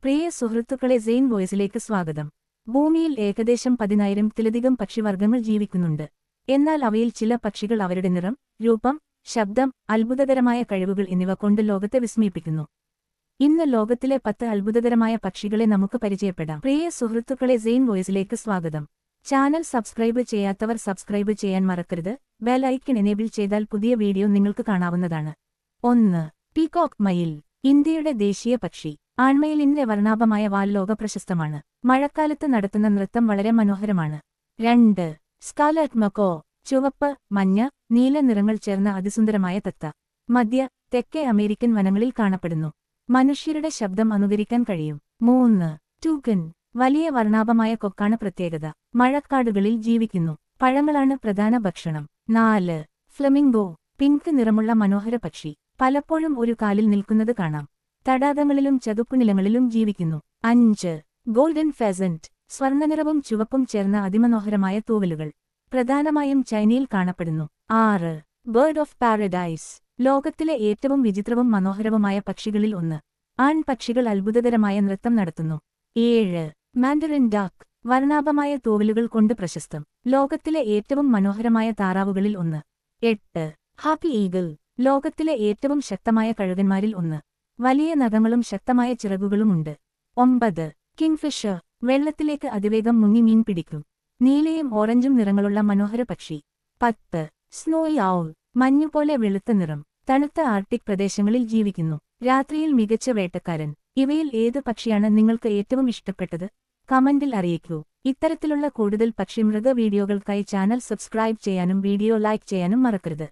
പ്രിയ സുഹൃത്തുക്കളെ സെയിൻ വോയിസിലേക്ക് സ്വാഗതം. ഭൂമിയിൽ ഏകദേശം 10,000-ത്തിലധികം പക്ഷിവർഗങ്ങൾ ജീവിക്കുന്നുണ്ട്. എന്നാൽ അവയിൽ ചില പക്ഷികൾ അവരുടെ നിറം, രൂപം, ശബ്ദം, അത്ഭുതകരമായ കഴിവുകൾ എന്നിവ കൊണ്ട് ലോകത്തെ വിസ്മയിപ്പിക്കുന്നു. ഇന്ന് ലോകത്തിലെ 10 അത്ഭുതകരമായ പക്ഷികളെ നമുക്ക് പരിചയപ്പെടാം. പ്രിയ സുഹൃത്തുക്കളെ സെയിൻ വോയിസിലേക്ക് സ്വാഗതം. ചാനൽ സബ്സ്ക്രൈബ് ചെയ്യാത്തവർ സബ്സ്ക്രൈബ് ചെയ്യാൻ മറക്കരുത്. ബെൽ ഐക്കൺ എനേബിൾ ചെയ്താൽ പുതിയ വീഡിയോ നിങ്ങൾക്ക് കാണാവുന്നതാണ്. 1. പീകോക്ക് മയിൽ. ഇന്ത്യയുടെ ദേശീയ പക്ഷി. ആൺമയിലിന്റെ വർണ്ണാഭമായ വാൽ ലോകപ്രശസ്തമാണ്. മഴക്കാലത്ത് നടത്തുന്ന നൃത്തം വളരെ മനോഹരമാണ്. 2. സ്കാർലറ്റ് മക്കോ. ചുവപ്പ്, മഞ്ഞ, നീല നിറങ്ങൾ ചേർന്ന അതിസുന്ദരമായ തത്ത. മധ്യ, തെക്കേ അമേരിക്കൻ വനങ്ങളിൽ കാണപ്പെടുന്നു. മനുഷ്യരുടെ ശബ്ദം അനുകരിക്കാൻ കഴിയും. 3. ടൂക്കൻ. വലിയ വർണ്ണാഭമായ കൊക്കാണ് പ്രത്യേകത. മഴക്കാടുകളിൽ ജീവിക്കുന്നു. പഴങ്ങളാണ് പ്രധാന ഭക്ഷണം. 4. ഫ്ലമിംഗോ. പിങ്ക് നിറമുള്ള മനോഹര പക്ഷി. പലപ്പോഴും ഒരു കാലിൽ നിൽക്കുന്നത് കാണാം. തടാകങ്ങളിലും ചതുപ്പുനിലങ്ങളിലും ജീവിക്കുന്നു. 5. Golden pheasant. സ്വർണ്ണനിറവും ചുവപ്പും ചേർന്ന അതിമനോഹരമായ തൂവലുകൾ. പ്രധാനമായും ചൈനയിൽ കാണപ്പെടുന്നു. 6. Bird of paradise. ലോകത്തിലെ ഏറ്റവും വിചിത്രവും മനോഹരവുമായ പക്ഷികളിൽ ഒന്ന്. ആൺപക്ഷികൾ അത്ഭുതകരമായ നൃത്തം നടത്തുന്നു. 7. മാൻഡറിൻ ഡാക്ക്. വർണ്ണാഭമായ തൂവലുകൾ കൊണ്ട് പ്രശസ്തം. ലോകത്തിലെ ഏറ്റവും മനോഹരമായ താറാവുകളിൽ ഒന്ന്. 8. Happy eagle. ലോകത്തിലെ ഏറ്റവും ശക്തമായ കഴുകന്മാരിൽ ഒന്ന്. വലിയ നഖങ്ങളും ശക്തമായ ചിറകുകളുമുണ്ട്. 9. കിങ്ഫിഷർ. വെള്ളത്തിലേക്ക് അതിവേഗം മുങ്ങി മീൻ പിടിക്കും. നീലയും ഓറഞ്ചും നിറങ്ങളുള്ള മനോഹര പക്ഷി. 10. Snowy owl. മഞ്ഞുപോലെ വെളുത്ത നിറം. തണുത്ത ആർട്ടിക് പ്രദേശങ്ങളിൽ ജീവിക്കുന്നു. രാത്രിയിൽ മികച്ച വേട്ടക്കാരൻ. ഇവയിൽ ഏത് പക്ഷിയാണ് നിങ്ങൾക്ക് ഏറ്റവും ഇഷ്ടപ്പെട്ടത്? കമന്റിൽ അറിയിക്കൂ. ഇത്തരത്തിലുള്ള കൂടുതൽ പക്ഷി മൃഗ വീഡിയോകൾക്കായി ചാനൽ സബ്സ്ക്രൈബ് ചെയ്യാനും വീഡിയോ ലൈക്ക് ചെയ്യാനും മറക്കരുത്.